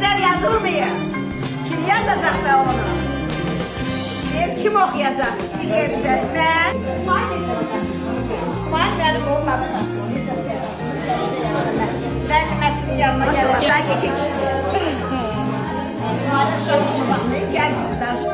Şiirler yazılmıyor. Kim yazacak da onu? Kim okuyacak? Sileyecek. Ben. İsmail benim oğlum adı. Ben Mesut'un yanına geldim. Ben iki kişi. İsmail'e şöyle bakmayın. Gençler.